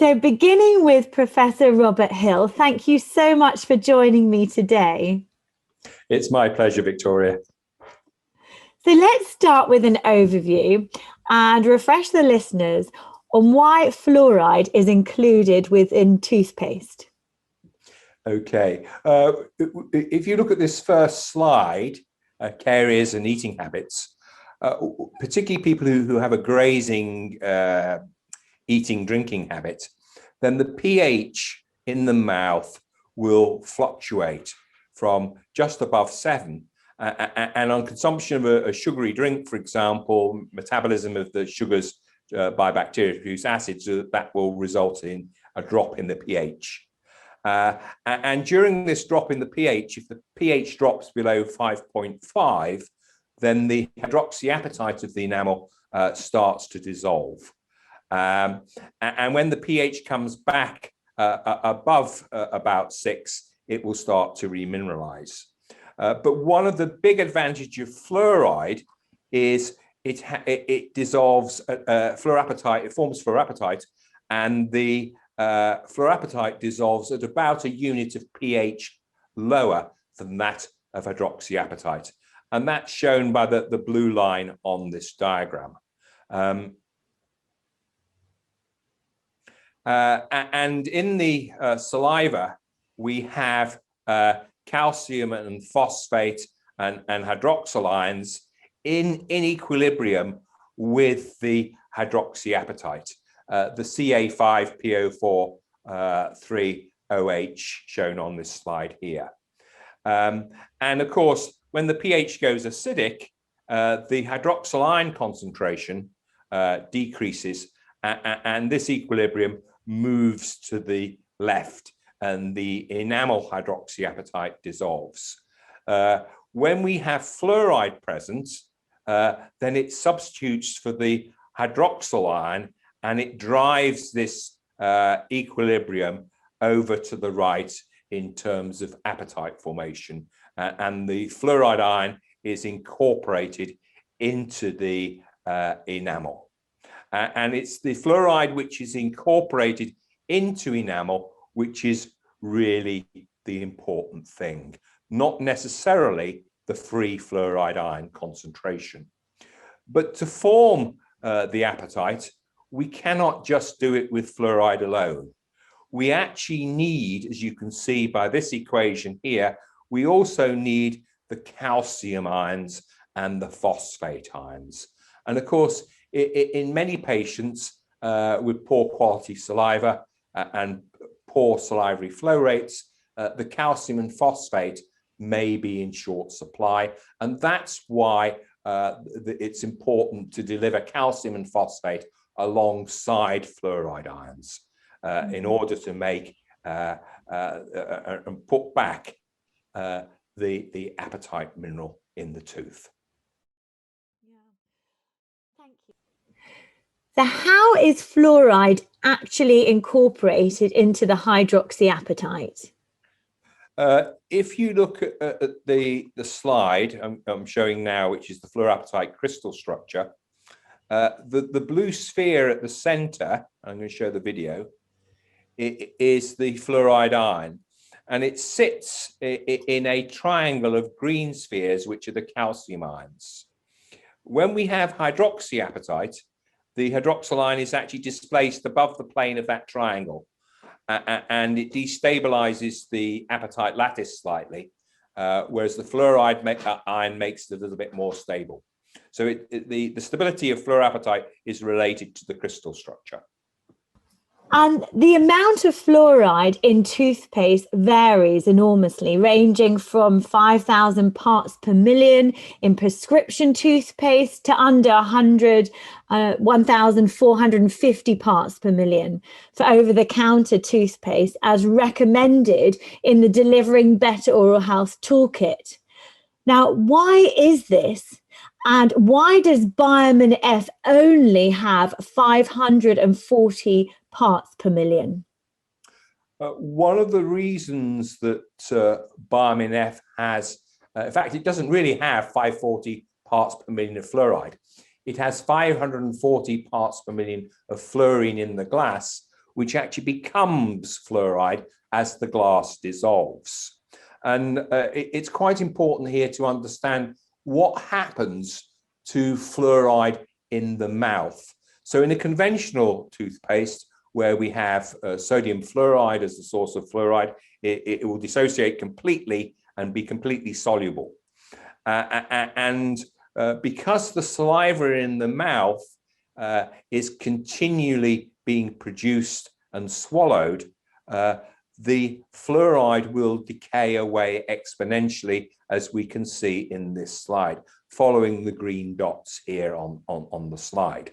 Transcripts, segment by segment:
So beginning with Professor Robert Hill, thank you so much for joining me today. It's my pleasure, Victoria. So let's start with an overview and refresh the listeners on why fluoride is included within toothpaste. Okay, if you look at this first slide, caries and eating habits, particularly people who have a grazing eating, drinking habit, then the pH in the mouth will fluctuate from just above 7. And on consumption of a sugary drink, for example, metabolism of the sugars by bacteria to produce acids, that will result in a drop in the pH. And during this drop in the pH, if the pH drops below 5.5, then the hydroxyapatite of the enamel starts to dissolve. And when the pH comes back above about 6, it will start to remineralize. But one of the big advantages of fluoride is it dissolves fluorapatite, it forms fluorapatite, and the fluorapatite dissolves at about a unit of pH lower than that of hydroxyapatite. And that's shown by the blue line on this diagram. And in the saliva, we have calcium and phosphate and hydroxyl ions in equilibrium with the hydroxyapatite, the Ca5PO4 3OH shown on this slide here. And of course, when the pH goes acidic, the hydroxyl ion concentration decreases, and this equilibrium moves to the left, and the enamel hydroxyapatite dissolves. When we have fluoride present, then it substitutes for the hydroxyl ion, and it drives this equilibrium over to the right in terms of apatite formation. And the fluoride ion is incorporated into the enamel. And it's the fluoride which is incorporated into enamel which is really the important thing, not necessarily the free fluoride ion concentration. But to form the apatite, we cannot just do it with fluoride alone. We actually need, as you can see by this equation here, we also need the calcium ions and the phosphate ions. And of course, in many patients with poor quality saliva and poor salivary flow rates, the calcium and phosphate may be in short supply. And that's why it's important to deliver calcium and phosphate alongside fluoride ions in order to make and put back the apatite mineral in the tooth. Thank you. So how is fluoride actually incorporated into the hydroxyapatite? If you look at the slide I'm showing now, which is the fluorapatite crystal structure, the blue sphere at the center, I'm going to show the video, is the fluoride ion. And it sits in a triangle of green spheres, which are the calcium ions. When we have hydroxyapatite, the hydroxyl ion is actually displaced above the plane of that triangle, and it destabilizes the apatite lattice slightly, whereas the fluoride ion makes it a little bit more stable. So the stability of fluorapatite is related to the crystal structure. And the amount of fluoride in toothpaste varies enormously, ranging from 5,000 parts per million in prescription toothpaste to under 1,450 parts per million for over-the-counter toothpaste, as recommended in the Delivering Better Oral Health Toolkit. Now, why is this? And why does BioMinF only have 540 parts per million? One of the reasons that BioMinF has, in fact, it doesn't really have 540 parts per million of fluoride. It has 540 parts per million of fluorine in the glass, which actually becomes fluoride as the glass dissolves. And it's quite important here to understand what happens to fluoride in the mouth. So in a conventional toothpaste, where we have sodium fluoride as the source of fluoride, it will dissociate completely and be completely soluble. Because the saliva in the mouth is continually being produced and swallowed, the fluoride will decay away exponentially, as we can see in this slide, following the green dots here on the slide.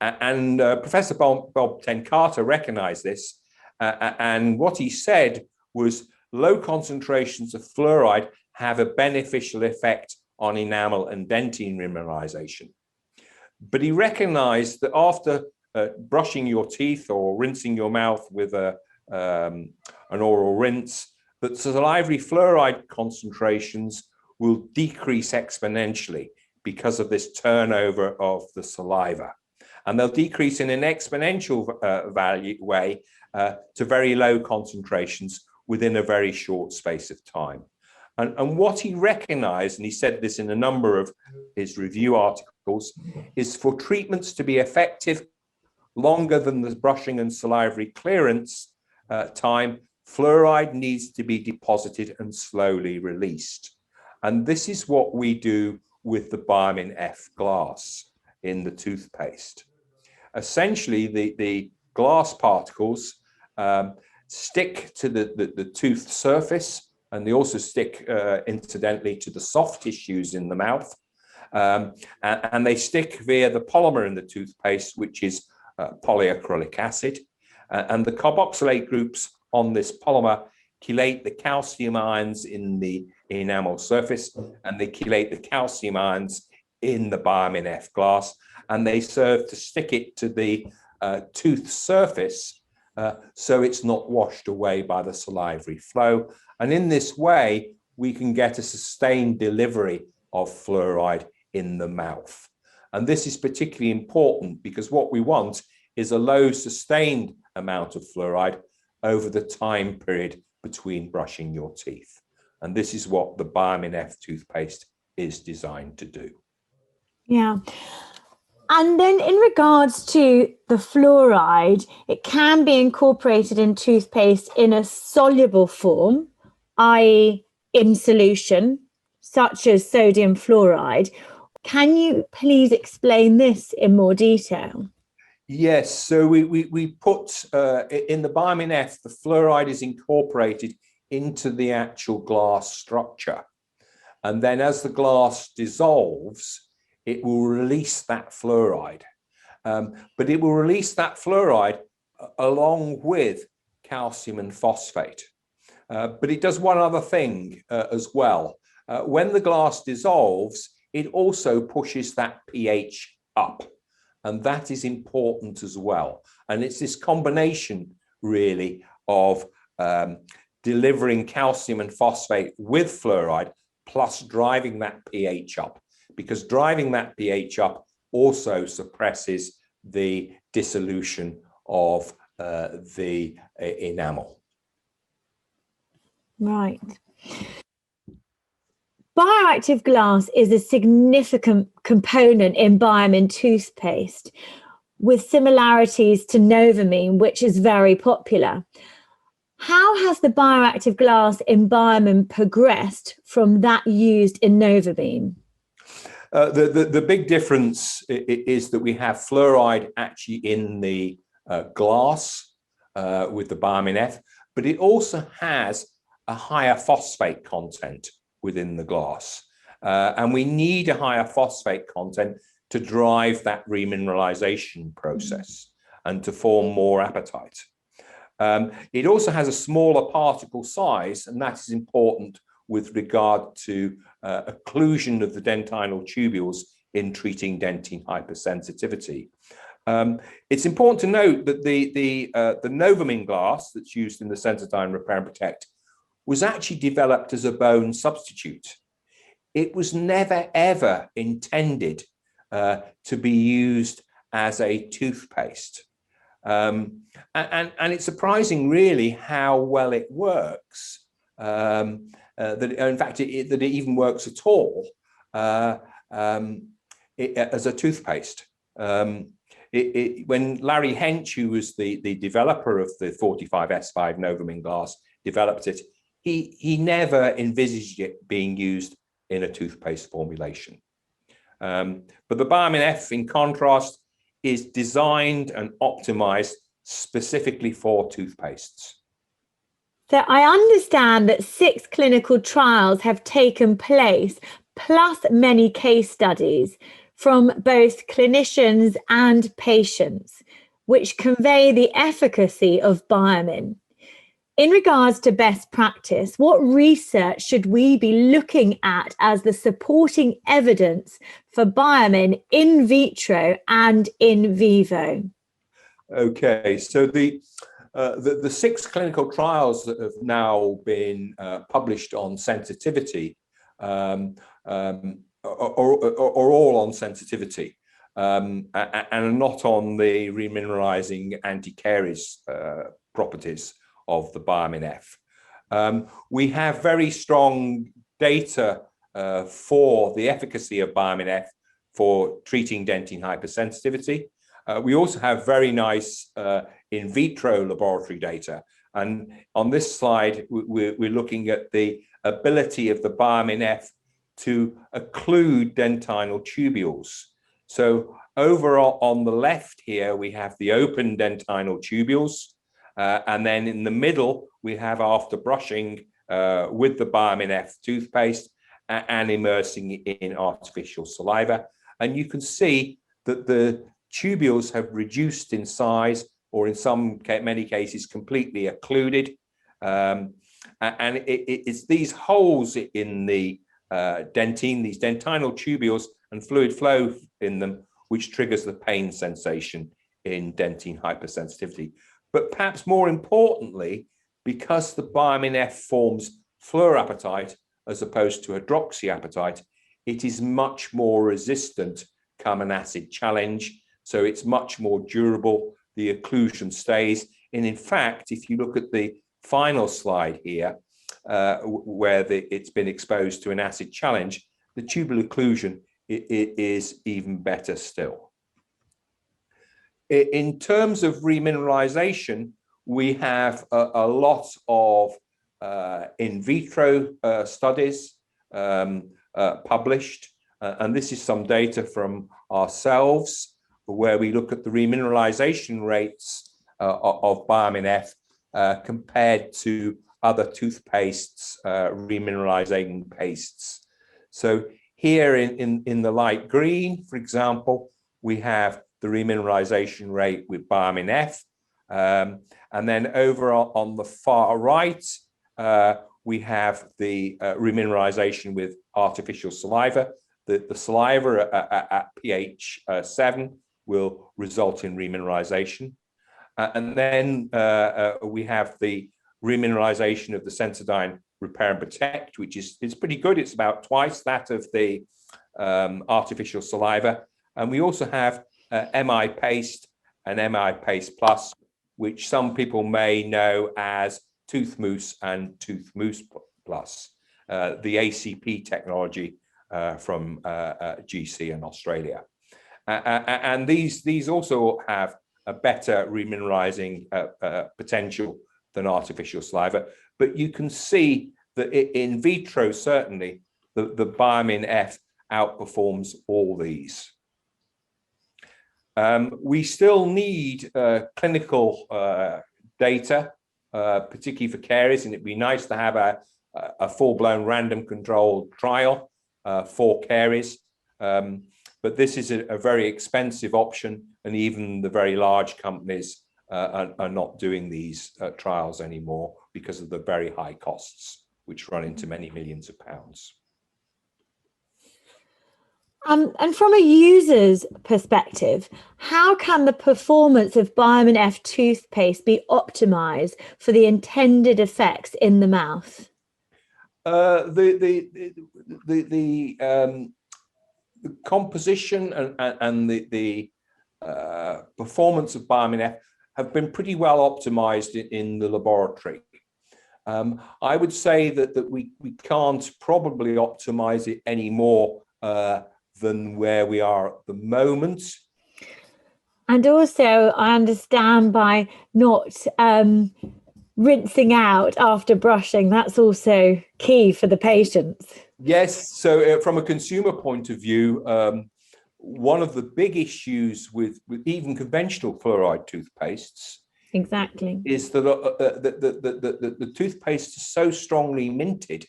Professor Bob Ten-Carter recognized this, and what he said was low concentrations of fluoride have a beneficial effect on enamel and dentine remineralisation. But he recognized that after brushing your teeth or rinsing your mouth with an oral rinse, that salivary fluoride concentrations will decrease exponentially because of this turnover of the saliva. And they'll decrease in an exponential way to very low concentrations within a very short space of time. And what he recognized, and he said this in a number of his review articles, is for treatments to be effective longer than the brushing and salivary clearance time, fluoride needs to be deposited and slowly released. And this is what we do with the BioMinF glass in the toothpaste. Essentially, the glass particles stick to the tooth surface, and they also stick, incidentally, to the soft tissues in the mouth. And they stick via the polymer in the toothpaste, which is polyacrylic acid. And the carboxylate groups on this polymer chelate the calcium ions in the enamel surface, and they chelate the calcium ions in the BioMinF glass, and they serve to stick it to the tooth surface so it's not washed away by the salivary flow. And in this way, we can get a sustained delivery of fluoride in the mouth. And this is particularly important because what we want is a low sustained amount of fluoride over the time period between brushing your teeth. And this is what the BioMinF toothpaste is designed to do. Yeah. And then in regards to the fluoride, it can be incorporated in toothpaste in a soluble form, i.e. in solution, such as sodium fluoride. Can you please explain this in more detail? Yes, so we put in the BioMinF, the fluoride is incorporated into the actual glass structure. And then as the glass dissolves, it will release that fluoride. But it will release that fluoride along with calcium and phosphate. But it does one other thing as well. When the glass dissolves, it also pushes that pH up. And that is important as well. And it's this combination, really, of delivering calcium and phosphate with fluoride, plus driving that pH up, because driving that pH up also suppresses the dissolution of the enamel. Right. Bioactive glass is a significant component in BioMin toothpaste, with similarities to Novamine, which is very popular. How has the bioactive glass in BioMin progressed from that used in Novamine? The big difference is that we have fluoride actually in the glass with the BioMinF, but it also has a higher phosphate content within the glass. And we need a higher phosphate content to drive that remineralisation process and to form more apatite. It also has a smaller particle size, and that is important with regard to occlusion of the dentinal tubules in treating dentine hypersensitivity. It's important to note that the Novamine glass that's used in the Sensodyne Repair and Protect was actually developed as a bone substitute. It was never, ever intended to be used as a toothpaste. And it's surprising, really, how well it works. That in fact, that it even works at all as a toothpaste. When Larry Hench, who was the developer of the 45S5 Novamin glass, developed it, he never envisaged it being used in a toothpaste formulation. But the BioMinF, in contrast, is designed and optimized specifically for toothpastes. So I understand that 6 clinical trials have taken place, plus many case studies from both clinicians and patients, which convey the efficacy of BioMin. In regards to best practice, what research should we be looking at as the supporting evidence for BioMin in vitro and in vivo? Okay, so the 6 clinical trials that have now been published on sensitivity are all on sensitivity and not on the remineralizing anti-caries properties of the BioMinF. We have very strong data for the efficacy of BioMinF for treating dentine hypersensitivity. We also have very nice in vitro laboratory data. And on this slide, we're looking at the ability of the BioMinF to occlude dentinal tubules. So over on the left here, we have the open dentinal tubules. And then in the middle, we have after brushing with the BioMinF toothpaste and immersing it in artificial saliva. And you can see that the tubules have reduced in size, or in many cases completely occluded. And it's these holes in the dentine, these dentinal tubules and fluid flow in them, which triggers the pain sensation in dentine hypersensitivity. But perhaps more importantly, because the BioMinF forms fluorapatite as opposed to hydroxyapatite, it is much more resistant come an acid challenge. So it's much more durable. The occlusion stays. And in fact, if you look at the final slide here, where it's been exposed to an acid challenge, the tubal occlusion it is even better still. In terms of remineralization, we have a lot of in vitro studies published, and this is some data from ourselves where we look at the remineralization rates of BioMinF compared to other toothpastes, remineralizing pastes. So here in the light green, for example, we have the remineralization rate with BioMinF. And then over on the far right, we have the remineralization with artificial saliva. The saliva at pH 7 will result in remineralization. And then we have the remineralization of the Sensodyne Repair and Protect, which is pretty good. It's about twice that of the artificial saliva. And we also have MI Paste and MI Paste Plus, which some people may know as Tooth Mousse and Tooth Mousse Plus, the ACP technology from GC in Australia. And these also have a better remineralizing potential than artificial saliva. But you can see that in vitro, certainly, the BioMinF outperforms all these. We still need clinical data, particularly for caries, and it'd be nice to have a full-blown random controlled trial for caries. But this is a very expensive option, and even the very large companies are not doing these trials anymore because of the very high costs, which run into many millions of pounds. And from a user's perspective, how can the performance of BioMinF toothpaste be optimized for the intended effects in the mouth? The composition and the performance of BioMinF have been pretty well optimized in the laboratory. I would say that we can't probably optimize it any more than where we are at the moment. And also, I understand by not rinsing out after brushing, that's also key for the patients. Yes, so from a consumer point of view, one of the big issues with even conventional fluoride toothpastes Exactly. is that the toothpaste is so strongly minted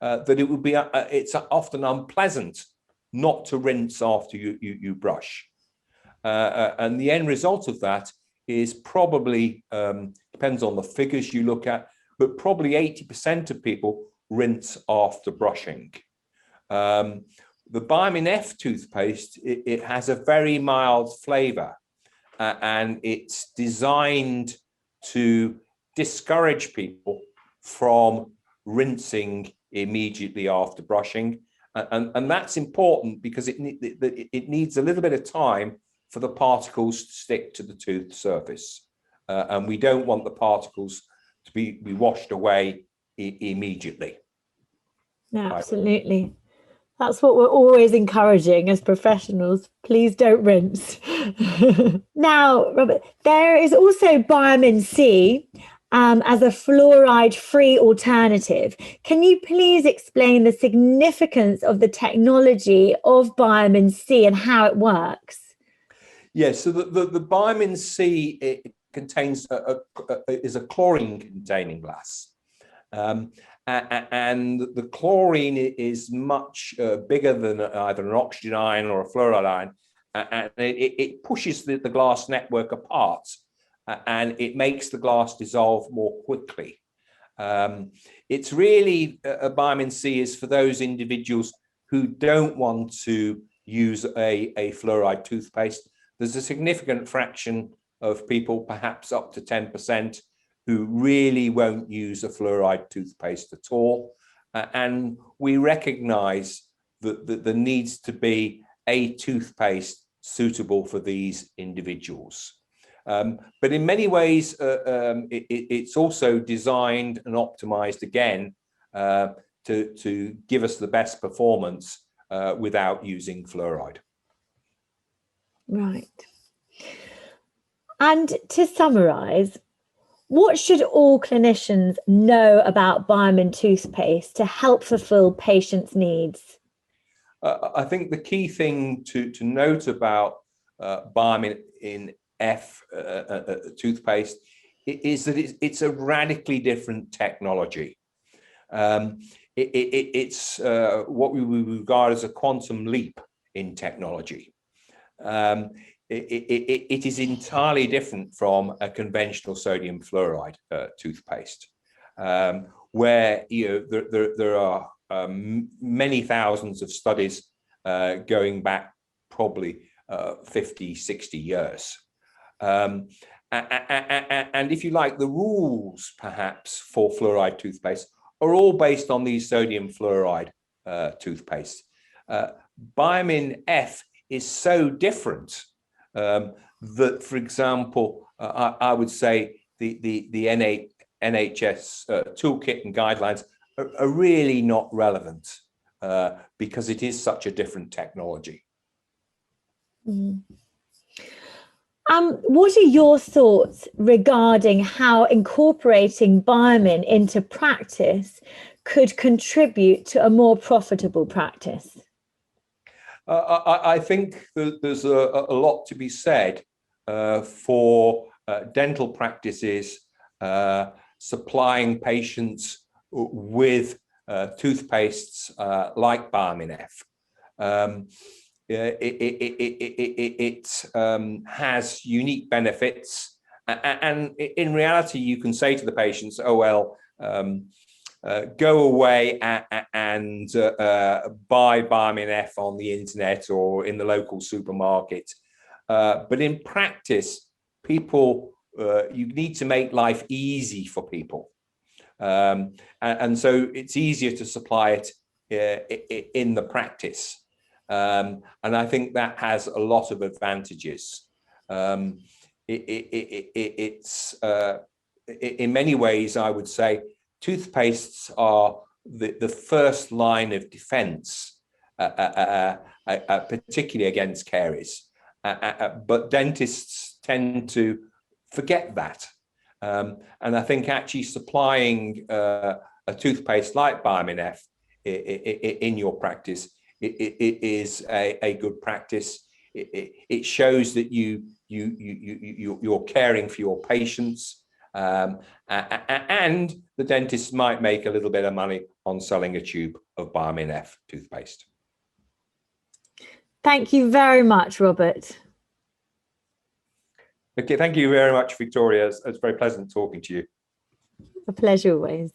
that it would be it's often unpleasant not to rinse after you brush, and the end result of that is probably depends on the figures you look at, but probably 80% of people rinse after brushing. The BioMinF toothpaste, it has a very mild flavor, and it's designed to discourage people from rinsing immediately after brushing. And that's important because it needs a little bit of time for the particles to stick to the tooth surface. And we don't want the particles to be washed away immediately. No, absolutely. That's what we're always encouraging as professionals. Please don't rinse. Now, Robert, there is also BioMin C as a fluoride-free alternative. Can you please explain the significance of the technology of BioMin C and how it works? Yes, so the BioMin C, it contains is a chlorine-containing glass. And the chlorine is much bigger than either an oxygen ion or a fluoride ion, and it pushes the glass network apart, and it makes the glass dissolve more quickly. It's really a BioMin C is for those individuals who don't want to use a fluoride toothpaste. There's a significant fraction of people, perhaps up to 10%, who really won't use a fluoride toothpaste at all. And we recognize that there needs to be a toothpaste suitable for these individuals. But in many ways, it's also designed and optimized again to give us the best performance without using fluoride. Right. And to summarize, what should all clinicians know about BioMin toothpaste to help fulfill patients' needs? I think the key thing to note about BioMinF toothpaste is that it's a radically different technology. It's what we would regard as a quantum leap in technology. It is entirely different from a conventional sodium fluoride toothpaste, where there are many thousands of studies going back probably 50, 60 years. And if you like, the rules perhaps for fluoride toothpaste are all based on these sodium fluoride toothpaste. BioMinF is so different that, for example, I would say the NHS toolkit and guidelines are really not relevant because it is such a different technology. Mm. What are your thoughts regarding how incorporating BioMin into practice could contribute to a more profitable practice? I think that there's a lot to be said for dental practices supplying patients with toothpastes like BioMinF. It has unique benefits, and in reality, you can say to the patients, "Oh well, go away and buy BioMinF on the internet or in the local supermarket." But in practice, people, you need to make life easy for people. And so it's easier to supply it in the practice. And I think that has a lot of advantages. it's in many ways, I would say, toothpastes are the first line of defense, particularly against caries. But dentists tend to forget that. And I think actually supplying a toothpaste like BioMinF in your practice is a good practice. It shows that you're caring for your patients, and the dentist might make a little bit of money on selling a tube of BioMinF toothpaste. Thank you very much, Robert. Okay, thank you very much, Victoria. It's very pleasant talking to you. A pleasure always.